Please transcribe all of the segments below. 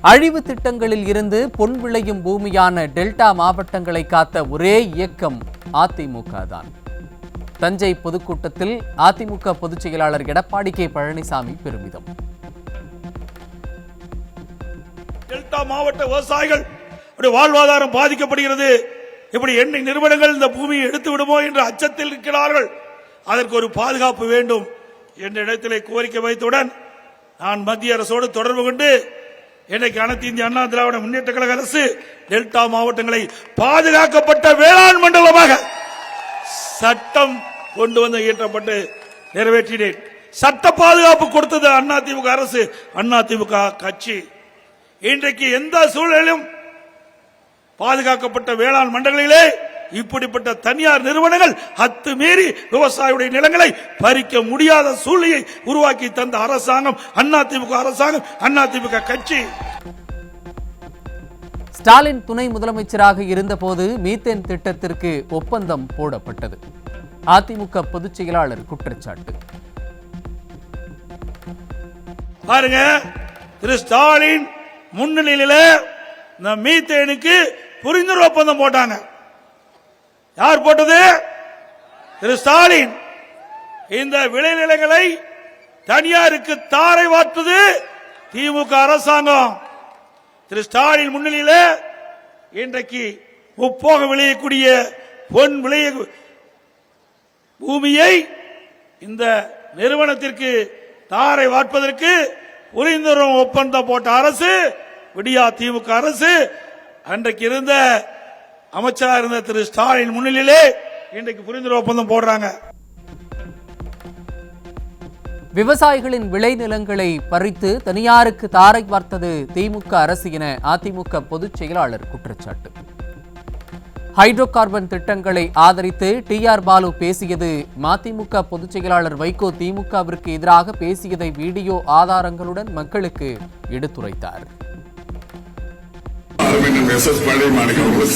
அழிவு திட்டங்களில் இருந்து பொன் விளையும் பூமியான டெல்டா மாவட்டங்களை காத்த ஒரே இயக்கம் அதிமுக தான். தஞ்சை பொதுக்கூட்டத்தில் அதிமுக பொதுச் செயலாளர் எடப்பாடி கே பழனிசாமி பெருமிதம். டெல்டா மாவட்ட விவசாயிகள் வாழ்வாதாரம் பாதிக்கப்படுகிறது. இப்படி எண்ணெய் நிறுவனங்கள் இந்த பூமியை எடுத்து விடுமோ என்ற அச்சத்தில் இருக்கிறார்கள். அதற்கு ஒரு பாதுகாப்பு வேண்டும் என்ற இடத்திலே கோரிக்கை வைத்தவுடன் நான் மத்திய அரசோடு தொடர்பு கொண்டு இன்றைக்கு அனைத்து இந்திய அண்ணா திராவிட முன்னேற்ற கழக அரசு டெல்டா மாவட்டங்களை பாதுகாக்கப்பட்ட வேளாண் மண்டலமாக சட்டம் கொண்டு வந்து இயற்றப்பட்டு நிறைவேற்றினேன். சட்ட பாதுகாப்பு கொடுத்தது அதிமுக அரசு, அதிமுக கட்சி. இன்றைக்கு எந்த சூழலிலும் பாதுகாக்கப்பட்ட வேளாண் மண்டலங்களிலே இப்படிப்பட்ட தனியார் நிறுவனங்கள் அத்துமீறி விவசாயியுடைய நிலங்களை பறிக்க முடியாத சூழ்நிலையை உருவாக்கி தந்த அரசாங்கம் அதிமுக அரசாங்கம், அதிமுக கட்சி. ஸ்டாலின் துணை முதலமைச்சராக இருந்தபோது மீத்தேன் திட்டத்திற்கு ஒப்பந்தம் போடப்பட்டது. அதிமுக பொதுச் செயலாளர் குற்றச்சாட்டு. பாருங்க, திரு ஸ்டாலின் முன்னிலையில இந்த மீத்தேனுக்கு புரிந்துணர்வு ஒப்பந்தம் போட்டாங்க. யார் போட்டது? திரு ஸ்டாலின். இந்த விளைநிலங்களை தனியாருக்கு தாரை வார்த்தது திமுக அரசாங்கம். திரு ஸ்டாலின் முன்னிலையில் இன்றைக்கு முப்போக விளையக்கூடிய பொன் விளைய பூமியை இந்த நிறுவனத்திற்கு தாரை வார்ப்பதற்கு புரிந்துணர்வு ஒப்பந்தம் போட்ட அரசு விடியா திமுக அரசு. அன்றைக்கு இருந்த அமைச்சராக இருந்த திரு ஸ்டாலின் முன்னிலையிலே இன்றைக்கு புரிந்துணர்வு ஒப்பந்தம் போடுறாங்க. விவசாயிகளின் விளைநிலங்களை பறித்து தனியாருக்கு தாரை வார்த்தது திமுக அரசு என அதிமுக பொதுச் செயலாளர் குற்றச்சாட்டு. ஹைட்ரோ கார்பன் திட்டங்களை ஆதரித்து டி.ஆர். பாலு பேசியது மதிமுக பொதுச் செயலாளர் வைகோ திமுகவிற்கு எதிராக பேசியதை வீடியோ ஆதாரங்களுடன் மக்களுக்கு எடுத்துரைத்தார்.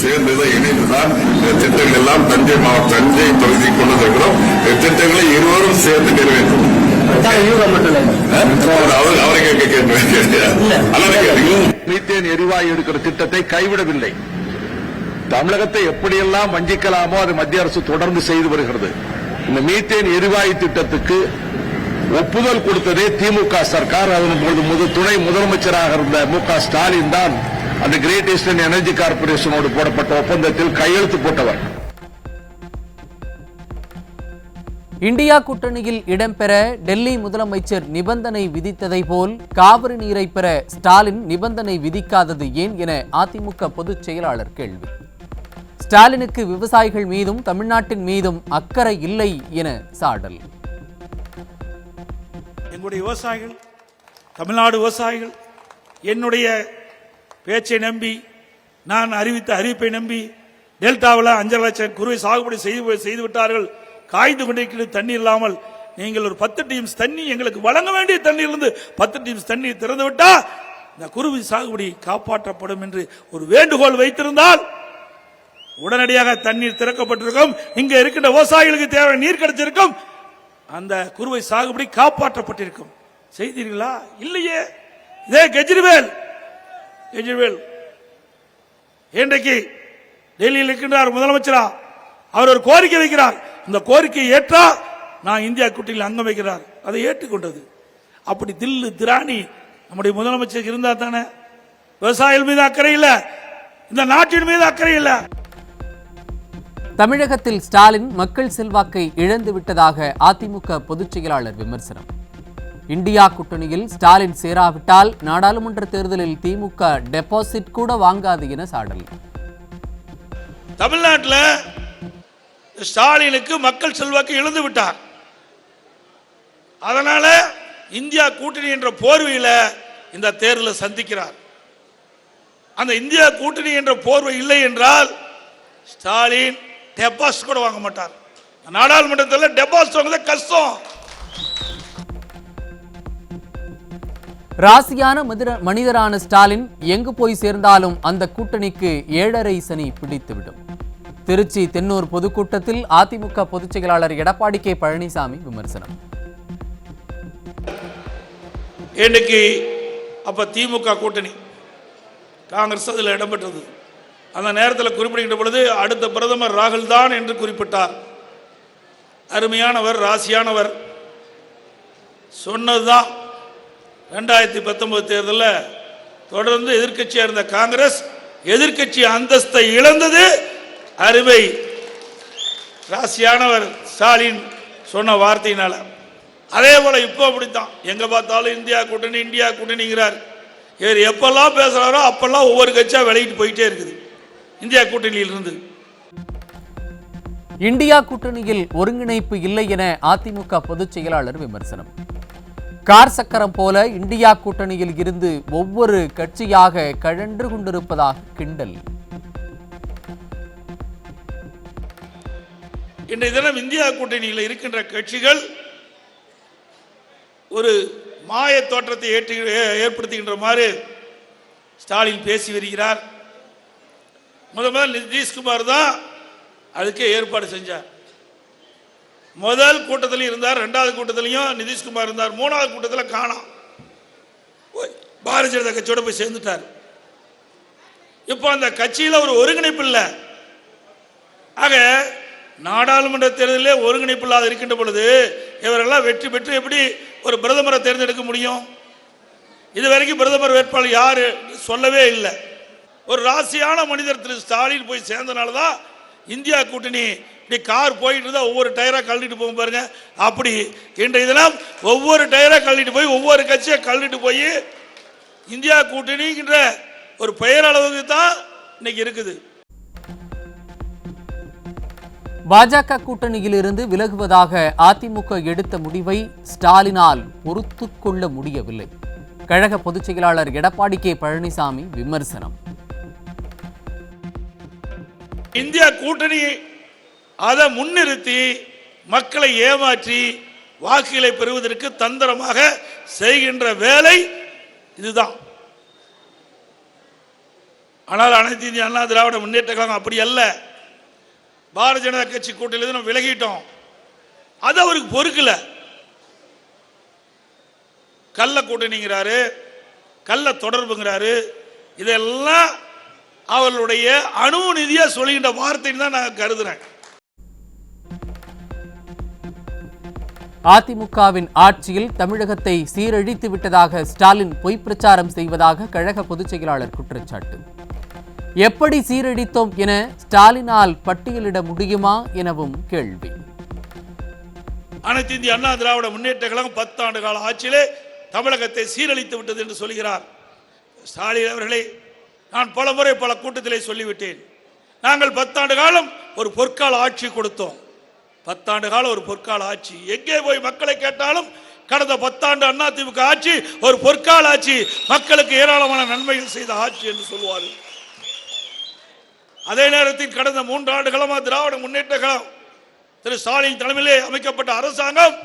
சேர்ந்ததை இணைந்துதான் திட்டங்கள் எல்லாம் தஞ்சை தொகுதி கொண்டு வருகிறோம். திட்டங்களை இருவரும் சேர்ந்து நிறைவேற்றும். மீத்தேன் எரிவாயு எடுக்கிற திட்டத்தை கைவிடவில்லை. தமிழகத்தை எப்படியெல்லாம் வஞ்சிக்கலாமோ அதை மத்திய அரசு தொடர்ந்து செய்து வருகிறது. இந்த மீத்தேன் எரிவாயு திட்டத்துக்கு ஒப்புதல் கொடுத்ததே திமுக சர்க்கார். அதன் துணை முதலமைச்சராக இருந்த மு.க. ஸ்டாலின் தான் அந்த கிரேட் ஈஸ்டர்ன் எனர்ஜி கார்பரேஷனோடு போடப்பட்ட ஒப்பந்தத்தில் கையெழுத்து போட்டவர். இந்தியா கூட்டணியில் இடம்பெற டெல்லி முதலமைச்சர் நிபந்தனை விதித்ததை போல் காவிரி நீரை பெற ஸ்டாலின் நிபந்தனை விதிக்காதது ஏன் என அதிமுக பொதுச் செயலாளர் கேள்வி. ஸ்டாலினுக்கு விவசாயிகள் மீதும் தமிழ்நாட்டின் மீதும் அக்கறை இல்லை என சாடல். எங்களுடைய விவசாயிகள், தமிழ்நாடு விவசாயிகள் என்னுடைய பேச்சை நம்பி, நான் அறிவித்த அறிவிப்பை நம்பி டெல்டாவில் 5 லட்சம் குறுவை சாகுபடி செய்து விட்டார்கள். காய்ந்து கொண்டிருக்கிறது தண்ணீர் இல்லாமல். நீங்கள் ஒரு 10 டீம்ஸ் தண்ணி எங்களுக்கு வழங்க வேண்டிய தண்ணீரிலிருந்து 10 டீம்ஸ் தண்ணீர் திறந்து விட்டால் இந்த குறுவை சாகுபடி காப்பாற்றப்படும் என்று ஒரு வேண்டுகோள் வைத்திருந்தால் உடனடியாக தண்ணீர் திறக்கப்பட்டிருக்கும். இங்க இருக்கின்ற விவசாயிகளுக்கு தேவை நீர் கிடைச்சிருக்கும். அந்த குறுவை சாகுபடி காப்பாற்றப்பட்டிருக்கும். செய்தீர்களா? இல்லையே. இதே கெஜ்ரிவேல் இன்றைக்கு டெல்லியில் இருக்கின்றார் முதலமைச்சரா. அவர் ஒரு கோரிக்கை வைக்கிறார். இந்த கோரிக்கையை ஏற்றா நான் இந்தியா கூட்டணியில் அங்கம் வைக்கிறார். அதை ஏற்றுக்கொண்டது. அப்படி தில்லு திராணி நம்முடைய முதலமைச்சர் இருந்தா தானே. விவசாயிகள் மீது அக்கறை இல்ல, இந்த நாட்டின் மீது அக்கறை இல்ல. தமிழகத்தில் ஸ்டாலின் மக்கள் செல்வாக்கை இழந்து விட்டதாக அதிமுக பொதுச் செயலாளர் விமர்சனம். இந்தியா கூட்டணியில் ஸ்டாலின் சேராவிட்டால் நாடாளுமன்ற தேர்தலில் திமுக டெபாசிட் கூட வாங்காது என சாடல். தமிழ்நாட்டில் ஸ்டாலினுக்கு மக்கள் செல்வாக்கு இழந்து விட்டார். அதனால இந்தியா கூட்டணி என்ற போர்வையில் இந்த தேர்தலை சந்திக்கிறார். அந்த இந்தியா கூட்டணி என்ற போர்வை இல்லை என்றால் ஸ்டாலின் டெபாசிட் கூட வாங்க மாட்டார். நாடாளுமன்றத்தில் டெபாசிட் வாங்குறது கஷ்டம். ராசியான மனிதரான ஸ்டாலின் எங்கு போய் சேர்ந்தாலும் அந்த கூட்டணிக்கு 7.5 சனி பிடித்துவிடும். திருச்சி தென்னூர் பொதுக்கூட்டத்தில் அதிமுக பொதுச் செயலாளர் எடப்பாடி கே பழனிசாமி விமர்சனம். இன்னைக்கு அப்ப திமுக கூட்டணி காங்கிரஸ் அதில் இடம்பெற்றது. அந்த நேரத்தில் குறிப்பிடுகின்ற பொழுது அடுத்த பிரதமர் ராகுல் தான் என்று குறிப்பிட்டார். அருமையானவர், ராசியானவர். சொன்னதுதான் 2019 தேர்தலில் தொடர்ந்து எதிர்க்கட்சியாக இருந்த காங்கிரஸ் எதிர்க்கட்சி அந்தஸ்தை இழந்தது அருமை ராசியானவர் ஸ்டாலின் சொன்ன வார்த்தையினால. அதே போல இப்போ அப்படித்தான், எங்க பார்த்தாலும் இந்தியா கூட்டணி இந்தியா கூட்டணிங்கிறார். இவர் எப்பெல்லாம் பேசுறாரோ அப்பெல்லாம் ஒவ்வொரு கட்சியா விலகிட்டு போயிட்டே இருக்குது இந்தியா கூட்டணியில் இருந்து. இந்தியா கூட்டணியில் ஒருங்கிணைப்பு இல்லை என அதிமுக பொதுச் செயலாளர் விமர்சனம். கார் சக்கரம் போல இந்தியா கூட்டணியில் இருந்து ஒவ்வொரு கட்சியாக கழன்று கொண்டிருப்பதாக கிண்டல். இன்றைய தினம் இந்தியா கூட்டணியில் இருக்கின்ற கட்சிகள் ஒரு மாய தோற்றத்தை ஏற்படுத்துகின்ற மாதிரி ஸ்டாலின் பேசி வருகிறார். முதல் நிதிஷ்குமார் தான் அதுக்கு ஏற்பாடு செஞ்சார். முதல் கூட்டத்திலும் இருந்தார், இரண்டாவது கூட்டத்திலையும் நிதிஷ்குமார் இருந்தார், மூணாவது கூட்டத்தில் காணோம். பாரதிய ஜனதா கட்சியோட போய் சேர்ந்துட்டார். இப்போ அந்த கட்சியில் ஒரு ஒருங்கிணைப்பு இல்லை. ஆக நாடாளுமன்ற தேர்தலில் ஒருங்கிணைப்பு இல்லாத இருக்கின்ற பொழுது இவரெல்லாம் வெற்றி பெற்று எப்படி ஒரு பிரதமரை தேர்ந்தெடுக்க முடியும்? இதுவரைக்கும் பிரதமர் வேட்பாளர் யாரு சொல்லவே இல்லை. ஒரு ராசியான மனிதர் திரு ஸ்டாலின் போய் சேர்ந்தனால தான் இந்தியா கூட்டணி இப்படி கார் போயிட்டு இருந்தா ஒவ்வொரு டயரா கழட்டிட்டு போகும் பாருங்க. அப்படி இன்றைய தினம் ஒவ்வொரு டயரா கழட்டிட்டு போய் ஒவ்வொரு கட்சியை கழட்டிட்டு போய் இந்தியா கூட்டணிங்கிற ஒரு பெயர் அளவுக்கு தான் இன்னைக்கு இருக்குது. பாஜக கூட்டணியில் இருந்து விலகுவதாக அதிமுக எடுத்த முடிவை ஸ்டாலினால் பொறுத்துக் கொள்ள முடியவில்லை. கழக பொதுச் செயலாளர் எடப்பாடி கே பழனிசாமி விமர்சனம். இந்தியா கூட்டணி அதை முன்னிறுத்தி மக்களை ஏமாற்றி வாக்குகளை பெறுவதற்கு தந்திரமாக செய்கின்ற வேலை இதுதான். ஆனால் அனைத்து இந்திய அண்ணா திராவிட முன்னேற்ற கழகம் அப்படி அல்ல. பாரதிய ஜனதா கட்சி கூட்டணியிலிருந்து நம்ம விலகிட்டோம். அது அவருக்கு பொறுக்கல. கள்ள கூட்டணிங்கிறாரு, கள்ள தொடர்புங்கிறாரு. இதெல்லாம் அவர்களுடைய அனுநிதியா சொல்லுகின்ற வார்த்தைன்னு தான் நான் கருதுறேன். அதிமுகவின் ஆட்சியில் தமிழகத்தை சீரழித்து விட்டதாக ஸ்டாலின் பொய் பிரச்சாரம் செய்வதாக கழக பொதுச் செயலாளர் குற்றச்சாட்டு. எப்படி சீரழித்தோம் என ஸ்டாலினால் பட்டியலிட முடியுமா எனவும் கேள்வி. அனைத்து இந்திய அண்ணா திராவிட முன்னேற்ற கழகம் 10 ஆண்டு கால ஆட்சியிலே தமிழகத்தை சீரழித்து விட்டது என்று சொல்கிறார் ஸ்டாலின் அவர்களே. நான் பல முறை பல கூட்டத்திலே சொல்லிவிட்டேன். நாங்கள் 10 ஆண்டு காலம் ஒரு பொற்கால ஆட்சி கொடுத்தோம். 10 ஆண்டு காலம் ஒரு பொற்கால ஆட்சி. எங்கே போய் மக்களை கேட்டாலும் கடந்த 10 ஆண்டு அதிமுக ஆட்சி ஒரு பொற்கால ஆட்சி, மக்களுக்கு ஏராளமான நன்மைகள் செய்த ஆட்சி என்று சொல்வார்கள். அதே நேரத்தில் கடந்த 3 ஆண்டு காலமாக திராவிட முன்னேற்ற கழகம் திரு ஸ்டாலின் தலைமையிலே அமைக்கப்பட்ட அரசாங்கம்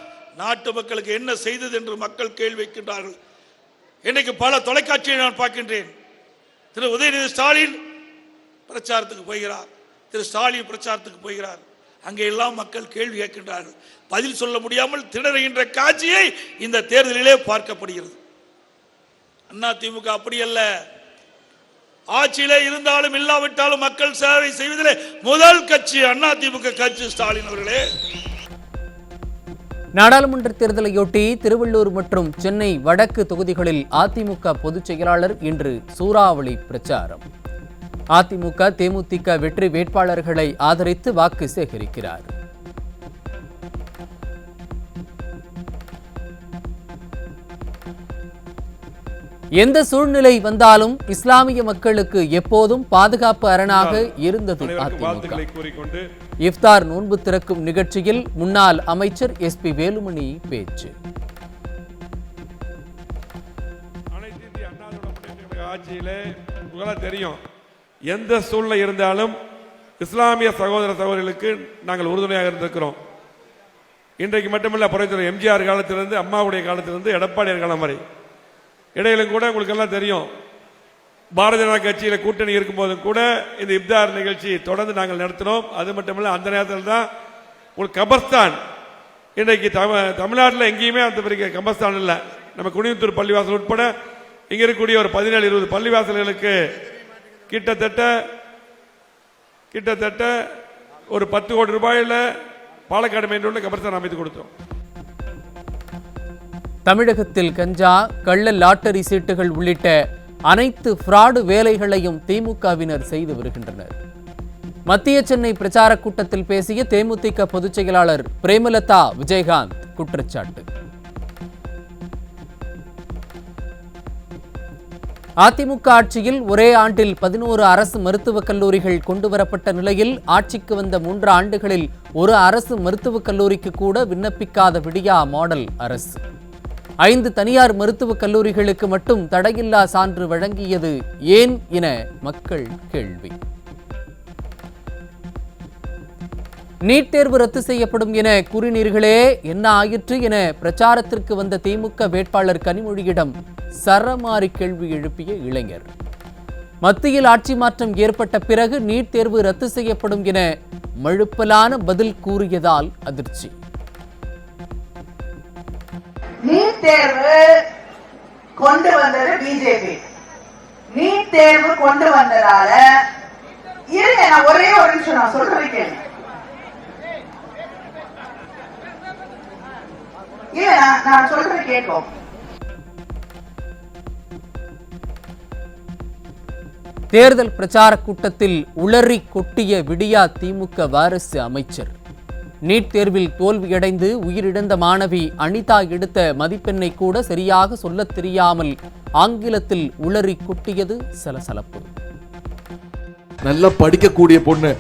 நாட்டு மக்களுக்கு என்ன செய்தது என்று மக்கள் கேள்வி வைக்கின்றார்கள். இன்னைக்கு பல தொலைக்காட்சியை நான் பார்க்கின்றேன். திரு உதயநிதி ஸ்டாலின் பிரச்சாரத்துக்கு போகிறார், திரு ஸ்டாலின் பிரச்சாரத்துக்கு போகிறார். அங்கே எல்லாம் மக்கள் கேள்வி கேட்கின்றார்கள். பதில் சொல்ல முடியாமல் திணறுகின்ற காட்சியை இந்த தேர்தலிலே பார்க்கப்படுகிறது. அதிமுக அப்படி அல்ல. ஆட்சியிலே இருந்தாலும் இல்லாவிட்டாலும் மக்கள் சேவை செய்வதிலே முதல் கட்சி அதிமுக கட்சி ஸ்டாலின் அவர்களே. நாடாளுமன்ற தேர்தலையொட்டி திருவள்ளூர் மற்றும் சென்னை வடக்கு தொகுதிகளில் அதிமுக பொதுச் செயலாளர் இன்று சூறாவளி பிரச்சாரம். அதிமுக தேமுதிக வெற்றி வேட்பாளர்களை ஆதரித்து வாக்கு சேகரிக்கிறார். எந்த சூழ்நிலை வந்தாலும் இஸ்லாமிய மக்களுக்கு எப்போதும் பாதுகாப்பு அரணாக இருந்தது அதிமுக. இஃப்தார் நோன்பு திறக்கும் நிகழ்ச்சியில் முன்னாள் அமைச்சர் SP வேலுமணி பேச்சு. ஆட்சியிலே தெரியும், எந்த சூழ்நிலை இருந்தாலும் இஸ்லாமிய சகோதர சகோதரிகளுக்கு நாங்கள் உறுதுணையாக இருந்திருக்கிறோம். இன்றைக்கு மட்டுமல்ல, புரட்சியாளர் எம்ஜிஆர் காலத்திலிருந்து அம்மாவுடைய காலத்திலிருந்து எடப்பாடியார் காலம் வரை இடையிலும் கூட உங்களுக்கு எல்லாம் தெரியும், பாரதிய ஜனதா கட்சியில் கூட்டணி இருக்கும்போதும் கூட இந்த இப்தார் நிகழ்ச்சி தொடர்ந்து நாங்கள் நடத்தினோம். அது மட்டுமல்ல, அந்த நேரத்தில் தான் உங்களுக்கு கபர்ஸ்தான், இன்றைக்கு தமிழ்நாட்டில் எங்கேயுமே அந்த பெரிய கபர்ஸ்தான் இல்லை. நம்ம குனியத்தூர் பள்ளிவாசல் உட்பட இங்கே இருக்கக்கூடிய ஒரு 17-20 பள்ளிவாசல்களுக்கு கிட்டத்தட்ட ஒரு 10 கோடி ரூபாயில பாலக்காடு மெயின் ரோட்ல கபர்ஸ்தான் அமைத்து கொடுத்தோம். தமிழகத்தில் கஞ்சா, கள்ள லாட்டரி சீட்டுகள் உள்ளிட்ட அனைத்து ஃப்ராடு வேலைகளையும் திமுகவினர் செய்து வருகின்றனர். மத்திய சென்னை பிரச்சார கூட்டத்தில் பேசிய தேமுதிக பொதுச் செயலாளர் பிரேமலதா விஜயகாந்த் குற்றச்சாட்டு. அதிமுக ஆட்சியில் ஒரே ஆண்டில் 11 அரசு மருத்துவக் கல்லூரிகள் கொண்டுவரப்பட்ட நிலையில் ஆட்சிக்கு வந்த 3 ஆண்டுகளில் ஒரு அரசு மருத்துவக் கல்லூரிக்கு கூட விண்ணப்பிக்காத விடியா மாடல் அரசு. 5 தனியார் மருத்துவக் கல்லூரிகளுக்கு மட்டும் தடையில்லா சான்று வழங்கியது ஏன் என மக்கள் கேள்வி. நீட் தேர்வு ரத்து செய்யப்படும் என கூறினீர்களே, என்ன ஆயிற்று என பிரச்சாரத்திற்கு வந்த திமுக வேட்பாளர் கனிமொழியிடம் சரமாரி கேள்வி எழுப்பிய இளைஞர். மத்தியில் ஆட்சி மாற்றம் ஏற்பட்ட பிறகு நீட் தேர்வு ரத்து செய்யப்படும் என மழுப்பலான பதில் கூறியதால் அதிர்ச்சி. நீட் தேர்வு கொண்டு வந்தது பிஜேபி. நீட் தேர்வு கொண்டு வந்ததால இருங்க, நான் ஒரே ஒரு நிமிஷம் நான் சொல்றேன். நான் சொல்றேன் கேட்கும். தேர்தல் பிரச்சார கூட்டத்தில் உளறி கொட்டிய விடியா திமுக வாரிசு அமைச்சர். நீட் தேர்வில் தோல்வியடைந்து உயிரிழந்த மாணவி அனிதா எடுத்த மதிப்பெண்ணை கூட சரியாக சொல்லத் தெரியாமல் ஆங்கிலத்தில் உளறி கொட்டியது சலசலப்பு. நல்லா படிக்கக்கூடிய பொண்ணு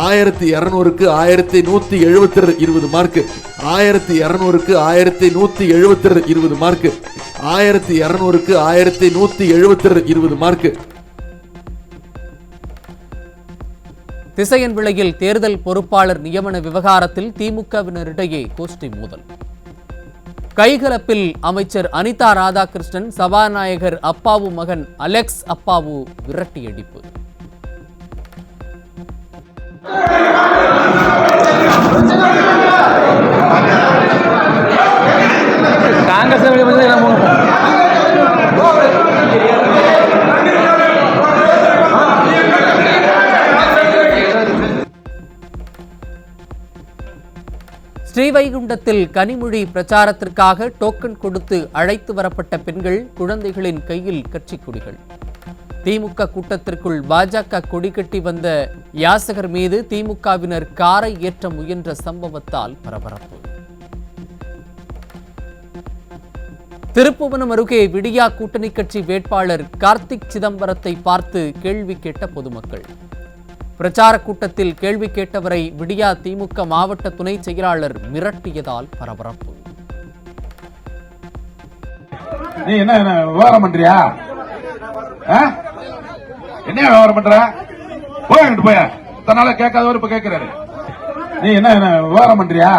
1200க்கு 1120 மார்க், 1200க்கு 1120 மார்க், 1200க்கு 1120 மார்க். திசையன் விலையில் தேர்தல் பொறுப்பாளர் நியமன விவகாரத்தில் திமுகவினரிடையே கோஷ்டி மோதல். கைகலப்பில் அமைச்சர் அனிதா ராதாகிருஷ்ணன், சபாநாயகர் அப்பாவு மகன் அலெக்ஸ் அப்பாவு விரட்டியடிப்பு. ஸ்ரீவைகுண்டத்தில் கனிமொழி பிரச்சாரத்திற்காக டோக்கன் கொடுத்து அழைத்து வரப்பட்ட பெண்கள், குழந்தைகளின் கையில் கட்சிக் கொடிகள். திமுக கூட்டத்திற்குள் பாஜக கொடி கட்டி வந்த யாசகர் மீது திமுகவினர் காரை ஏற்ற முயன்ற சம்பவத்தால் பரபரப்பு. திருப்புவனம் அருகே விடியா கூட்டணி கட்சி வேட்பாளர் கார்த்திக் சிதம்பரத்தை பார்த்து கேள்வி கேட்ட பொதுமக்கள். பிரச்சார கூட்டத்தில் கேள்வி கேட்டவரை விடியா திமுக மாவட்ட துணை செயலாளர் மிரட்டியதால் பரபரப்பு. நீ என்ன விவகாரம் பண்றியா? என்ன விவகாரம் பண்ற? போயிட்டு போய தன்னால கேட்காதவர் இப்ப கேட்கிறாரு. நீ என்ன விவகாரம் பண்றியா?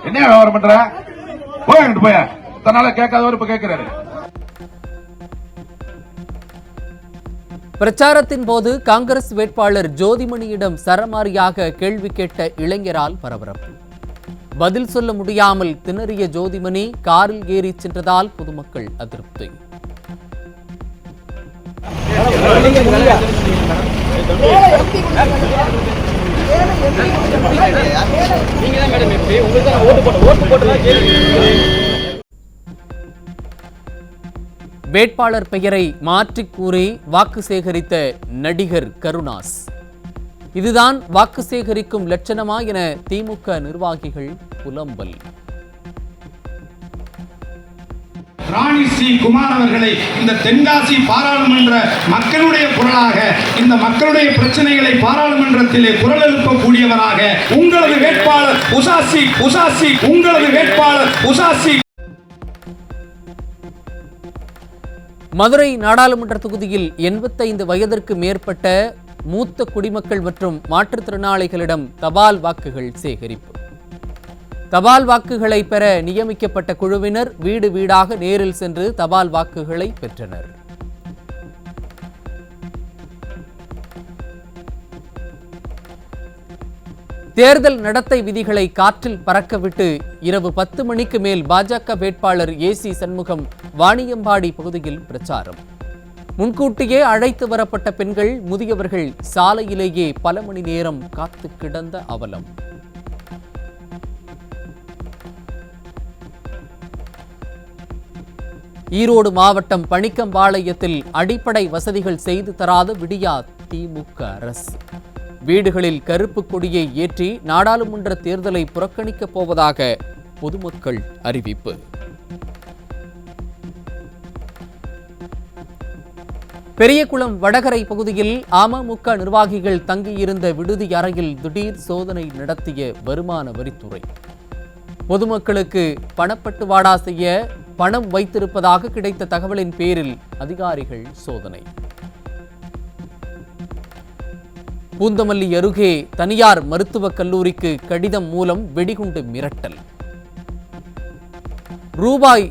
என்ன விவகாரம் பண்ற? போயிட்டு போய தன்னால கேட்காதவர் இப்ப கேட்கிறாரு. பிரச்சாரத்தின் போது காங்கிரஸ் வேட்பாளர் ஜோதிமணியிடம் சரமாரியாக கேள்வி கேட்ட இளைஞரால் பரபரப்பு. பதில் சொல்ல முடியாமல் திணறிய ஜோதிமணி காரில் ஏறி சென்றதால் பொதுமக்கள் அதிருப்தி. வேட்பாளர் பெயரை மாற்றிக் கூறி வாக்கு சேகரித்த நடிகர் கருணாஸ். இதுதான் வாக்கு சேகரிக்கும் லட்சணமா என திமுக நிர்வாகிகள் புலம்பல். ராணி சி குமார் அவர்களை இந்த தென்காசி பாராளுமன்ற மக்களுடைய குரலாக, இந்த மக்களுடைய பிரச்சனைகளை பாராளுமன்றத்திலே குரல் எழுப்பக்கூடியவராக உங்களது வேட்பாளர் உசாசி உங்களது வேட்பாளர் உசாசி. மதுரை நாடாளுமன்ற தொகுதியில் 85 வயதிற்கு மேற்பட்ட மூத்த குடிமக்கள் மற்றும் மாற்றுத்திறனாளிகளிடம் தபால் வாக்குகள் சேகரிப்பு. தபால் வாக்குகளை பெற நியமிக்கப்பட்ட குழுவினர் வீடு வீடாக நேரில் சென்று தபால் வாக்குகளை பெற்றனர். தேர்தல் நடத்தை விதிகளை காற்றில் பறக்கவிட்டு இரவு 10 மணிக்கு மேல் பாஜக வேட்பாளர் ஏசி சண்முகம் வாணியம்பாடி பகுதியில் பிரச்சாரம். முன்கூட்டியே அழைத்து வரப்பட்ட பெண்கள், முதியவர்கள் சாலையிலேயே பல மணி நேரம் காத்து கிடந்த அவலம். ஈரோடு மாவட்டம் பணிக்கம்பாளையத்தில் அடிப்படை வசதிகள் செய்து தராத விடியா திமுக அரசு. வீடுகளில் கருப்பு கொடியை ஏற்றி நாடாளுமன்ற தேர்தலை புறக்கணிக்கப் போவதாக பொதுமக்கள் அறிவிப்பு. பெரியகுளம் வடகரை பகுதியில் அமமுக நிர்வாகிகள் தங்கியிருந்த விடுதி அறையில் திடீர் சோதனை நடத்திய வருமான வரித்துறை. பொதுமக்களுக்கு பணப்பட்டுவாடா செய்ய பணம் வைத்திருப்பதாக கிடைத்த தகவலின் பேரில் அதிகாரிகள் சோதனை. பூந்தமல்லி அருகே தனியார் மருத்துவக் கல்லூரிக்கு கடிதம் மூலம் வெடிகுண்டு மிரட்டல். ரூபாய்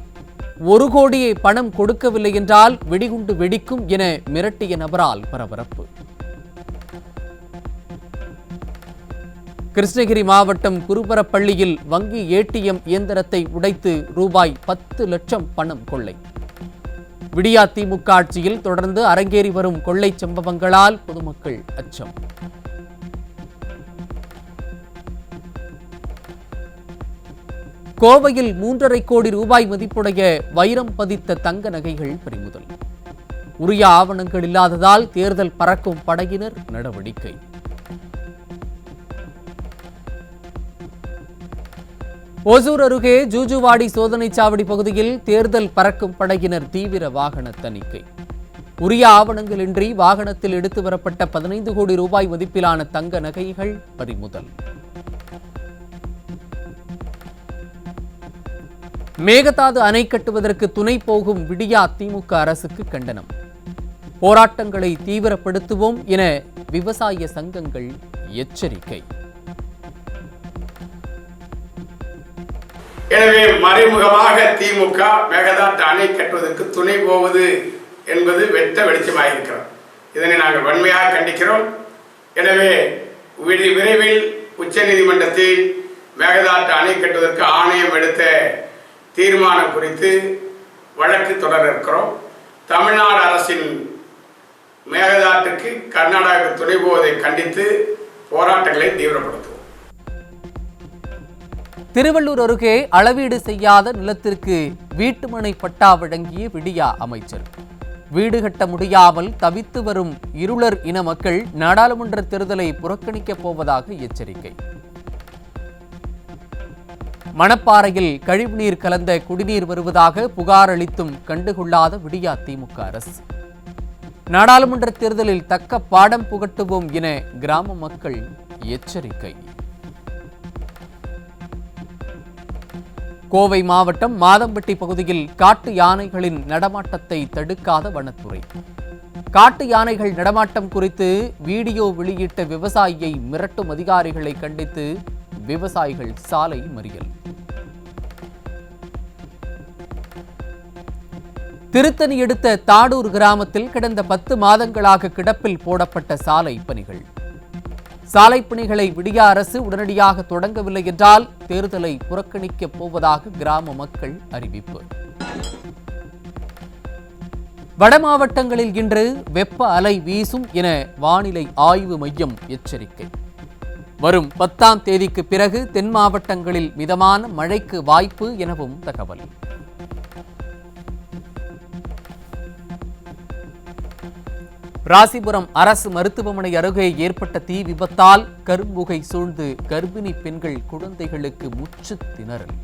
1 கோடியை பணம் கொடுக்கவில்லை என்றால் வெடிகுண்டு வெடிக்கும் என மிரட்டிய நபரால் பரபரப்பு. கிருஷ்ணகிரி மாவட்டம் குருபரப்பள்ளியில் வங்கி ஏடிஎம் இயந்திரத்தை உடைத்து ரூபாய் 10 லட்சம் பணம் கொள்ளை. விடியா திமுக ஆட்சியில் தொடர்ந்து அரங்கேறி வரும் கொள்ளை சம்பவங்களால் பொதுமக்கள் அச்சம். கோவையில் 3.5 கோடி ரூபாய் மதிப்புடைய வைரம் பதித்த தங்க நகைகள் பறிமுதல். உரிய ஆவணங்கள் இல்லாததால் தேர்தல் பறக்கும் படையினர் நடவடிக்கை. ஓசூர் அருகே ஜூஜுவாடி சோதனைச் சாவடி பகுதியில் தேர்தல் பறக்கும் படையினர் தீவிர வாகன தணிக்கை. உரிய ஆவணங்களின்றி வாகனத்தில் எடுத்து வரப்பட்ட 15 கோடி ரூபாய் மதிப்பிலான தங்க நகைகள் பறிமுதல். மேகதாது அணை கட்டுவதற்கு துணை போகும் விடியா திமுக அரசுக்கு கண்டனம். போராட்டங்களை தீவிரப்படுத்துவோம் என விவசாய சங்கங்கள் எச்சரிக்கை. எனவே மறைமுகமாக திமுக மேகதாட்டு அணை கட்டுவதற்கு துணை போவது என்பது வெட்ட வெளிச்சமாக இருக்கிறது. இதனை நாங்கள் வன்மையாக கண்டிக்கிறோம். எனவே விரைவில் உச்சநீதிமன்றத்தில் மேகதாட்டு அணை கட்டுவதற்கு ஆணையம் எடுத்த தீர்மானம் குறித்து வழக்கு தொடர இருக்கிறோம். தமிழ்நாடு அரசின் மேகதாட்டுக்கு கர்நாடகாவுக்கு துணை போவதை கண்டித்து போராட்டங்களை தீவிரப்படுத்துவோம். திருவள்ளூர் அருகே அளவீடு செய்யாத நிலத்திற்கு வீட்டுமனை பட்டா வழங்கிய விடியா அமைச்சர். வீடு கட்ட முடியாமல் தவித்து வரும் இருளர் இன மக்கள் நாடாளுமன்ற தேர்தலை புறக்கணிக்கப் போவதாக எச்சரிக்கை. மணப்பாறையில் கழிவுநீர் கலந்த குடிநீர் வருவதாக புகார் அளித்தும் கண்டுகொள்ளாத விடியா திமுக அரசு. நாடாளுமன்ற தேர்தலில் தக்க பாடம் புகட்டுவோம் என கிராம மக்கள் எச்சரிக்கை. கோவை மாவட்டம் மாதம்பட்டி பகுதியில் காட்டு யானைகளின் நடமாட்டத்தை தடுக்காத வனத்துறை. காட்டு யானைகள் நடமாட்டம் குறித்து வீடியோ வெளியிட்ட விவசாயியை மிரட்டும் அதிகாரிகளை கண்டித்து விவசாயிகள் சாலை மறியல். திருத்தணி அடுத்த தாடூர் கிராமத்தில் கடந்த 10 மாதங்களாக கிடப்பில் போடப்பட்ட சாலை பணிகள். சாலை பணிகளை விடியா அரசு உடனடியாக தொடங்கவில்லை என்றால் தேர்தலை புறக்கணிக்கப் போவதாக கிராம மக்கள் அறிவிப்பு. வட மாவட்டங்களில் இன்று வெப்ப அலை வீசும் என வானிலை ஆய்வு மையம் எச்சரிக்கை. வரும் 10ஆம் தேதிக்கு பிறகு தென் மாவட்டங்களில் மிதமான மழைக்கு வாய்ப்பு எனவும் தகவல். ராசிபுரம் அரசு மருத்துவமனை அருகே ஏற்பட்ட தீ விபத்தால் கரும்புகை சூழ்ந்து கர்ப்பிணி பெண்கள் குழந்தைகளுக்கு மூச்சு திணறல்.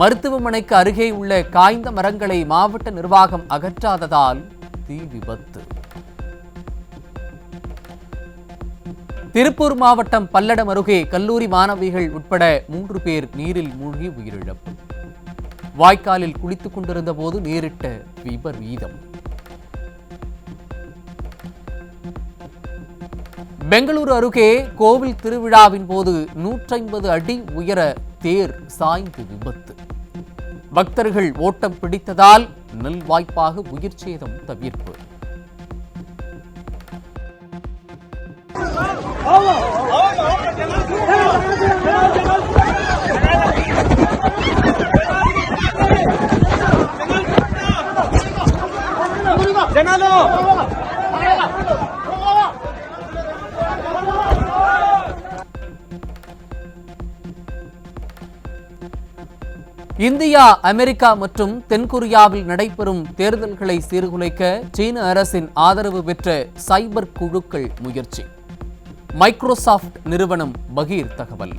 மருத்துவமனைக்கு அருகே உள்ள காய்ந்த மரங்களை மாவட்ட நிர்வாகம் அகற்றாததால் தீ விபத்து. திருப்பூர் மாவட்டம் பல்லடம் அருகே கல்லூரி மாணவிகள் உட்பட 3 பேர் நீரில் மூழ்கி உயிரிழப்பு. வாய்க்காலில் குளித்துக் கொண்டிருந்த போது நேரிட்ட விபரீதம். பெங்களூரு அருகே கோவில் திருவிழாவின் போது 150 அடி உயர தேர் சாய்ந்து விபத்து. பக்தர்கள் ஓட்டம் பிடித்ததால் நல்வாய்ப்பாக உயிர் சேதம் தவிர்ப்பு. జనాలు இந்தியா, அமெரிக்கா மற்றும் தென்கொரியாவில் நடைபெறும் தேர்தல்களை சீர்குலைக்க சீன அரசின் ஆதரவு பெற்ற சைபர் குழுக்கள் முயற்சி. மைக்ரோசாஃப்ட் நிறுவனம் பகீர் தகவல்.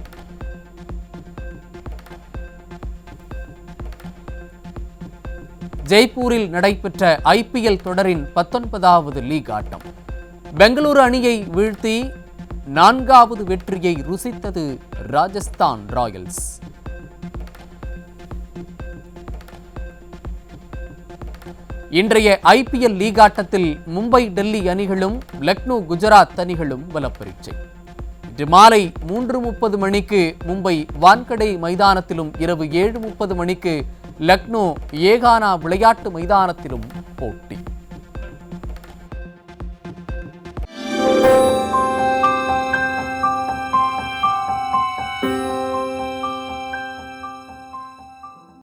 ஜெய்ப்பூரில் நடைபெற்ற ஐபிஎல் தொடரின் 19வது லீக் ஆட்டம். பெங்களூரு அணியை வீழ்த்தி 4வது வெற்றியை ருசித்தது ராஜஸ்தான் ராயல்ஸ். இன்றைய ஐபிஎல் லீக் ஆட்டத்தில் மும்பை, டெல்லி அணிகளும் லக்னோ, குஜராத் அணிகளும் பலப்பரீட்சை. இன்று மாலை 3:30 மணிக்கு மும்பை வான்கடே மைதானத்திலும், இரவு 7:30 மணிக்கு லக்னோ ஏகானா விளையாட்டு மைதானத்திலும் போட்டி.